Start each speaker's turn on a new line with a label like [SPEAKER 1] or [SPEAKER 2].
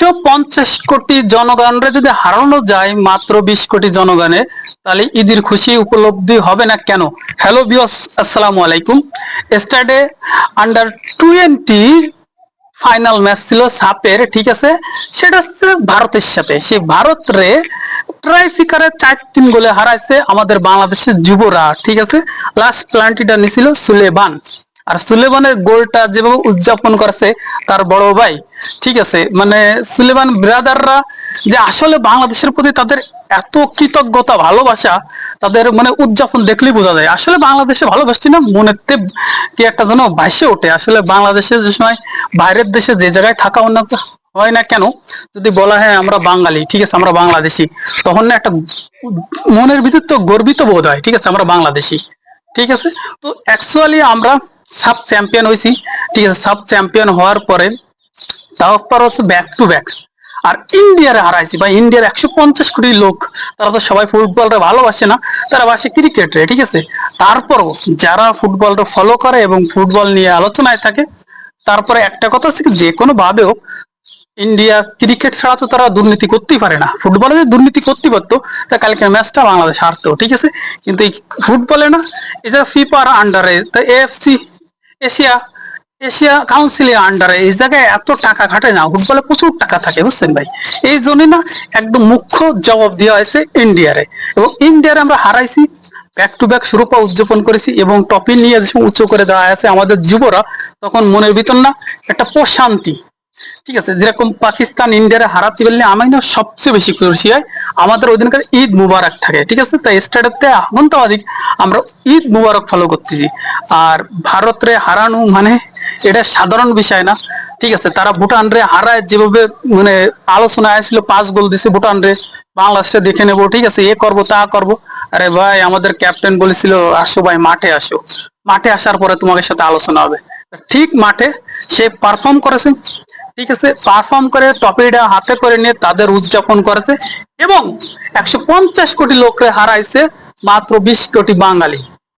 [SPEAKER 1] 150 কোটি জনগণরে যদি হারানো যায় মাত্র 20 কোটি জনগণে, তাহলে ঈদের খুশি উপলব্ধি হবে না কেন? হ্যালো ভিউয়ার্স, আসসালামু আলাইকুম। স্টারডে আন্ডার 20 ফাইনাল ম্যাচ ছিল সাপের, ঠিক আছে। সেটা হচ্ছে ভারতের সাথে। সেই ভারত রে ট্রাইফিকারে 4-3 গোলে হারাইছে আমাদের বাংলাদেশের যুবরা, ঠিক আছে। লাস্ট প্লান্টিটা নিছিল সুলেমান। আর সুলেমানের গোলটা যেভাবে উদযাপন করেছে তার বড় ভাই, ঠিক আছে। মানে সুলেমান ব্রাদাররা যে আসলে বাংলাদেশের প্রতি তাদের এত কৃতজ্ঞতা ভালোবাসা, তাদের মানে উদযাপন দেখলেই বোঝা যায় আসলে বাংলাদেশে ভালোবাসছি না, মনেতে কি একটা যেন ভাসে ওঠে। আসলে বাংলাদেশে যে সময় বাইরের দেশে যে জায়গায় থাকা উন্নত হয় না কেন, যদি বলা হয় আমরা বাঙালি, ঠিক আছে, আমরা বাংলাদেশি, তখন না একটা মনের ভিতর তো গর্বিত বোধ হয়, ঠিক আছে, আমরা বাংলাদেশি, ঠিক আছে। তো অ্যাকচুয়ালি আমরা সাব চ্যাম্পিয়ন হয়েছি, ঠিক আছে। সাব চ্যাম্পিয়ন হওয়ার পরে তারপর হচ্ছে ব্যাক টু ব্যাক আর ইন্ডিয়ারে হারাইছি। বা ইন্ডিয়ার 150 কোটি লোক, তারা তো সবাই ফুটবলটা ভালোবাসে না, তারা বাসে ক্রিকেটে, ঠিক আছে। তারপরও যারা ফুটবলটা ফলো করে এবং ফুটবল নিয়ে আলোচনায় থাকে, তারপরে একটা কথা হচ্ছে যে কোনো ভাবেও ইন্ডিয়া ক্রিকেট ছাড়া তো তারা দুর্নীতি করতেই পারে না। ফুটবলে যদি দুর্নীতি করতে পারতো তা কালকের ম্যাচটা বাংলাদেশ হারতো, ঠিক আছে। কিন্তু এই ফুটবলে না, এই যে ফিফার আন্ডারে, তা এএফসি এশিয়া এশিয়া কাউন্সিলের আন্ডারে এই জায়গায় এত টাকা খাটে না, ফুটবলে প্রচুর টাকা থাকে, বুঝছেন ভাই। এই জন্যই না একদম মুখ্য জবাব দেওয়া হয়েছে ইন্ডিয়ারে, এবং ইন্ডিয়ারে আমরা হারাইছি। ব্যাক টু ব্যাক শিরোপা উদযাপন করেছি এবং টপি নিয়ে যখন উঁচু করে দেওয়া আছে আমাদের যুবরা, তখন মনের ভিতর না একটা প্রশান্তি, ঠিক আছে। যেরকম পাকিস্তান ইন্ডিয়ারে হারাতে পারলে আমি না সবচেয়ে বেশি খুশি হয়। আমাদের ওই দিনকার ঈদ মুবারক থাকে, ঠিক আছে। তাই স্টেডিয়ামতে আগন্তবাদিক আমরা ঈদ মুবারক ফলো করতেছি। আর ভারতরে হারানো মানে এটা সাধারণ বিষয় না, ঠিক আছে। তারা ভুটান রে হারায় যেভাবে মানে আলোচনা আসছিল, 5 গোল দিছে ভুটান রে, বাংলাদেশে দেখে নেবো, ঠিক আছে, এ করবো তা করবো। আরে ভাই, আমাদের ক্যাপ্টেন বলেছিল আসো ভাই, মাঠে আসো, মাঠে আসার পরে তোমাদের সাথে আলোচনা হবে। ঠিক মাঠে সে পারফর্ম করেছে, ঠিক আছে। পারফর্ম করে ট্রফিটা হাতে করে নিয়ে তাদের উদযাপন করেছে এবং 150 কোটি লোকরে হারাইছে মাত্র 20 কোটি বাঙালি।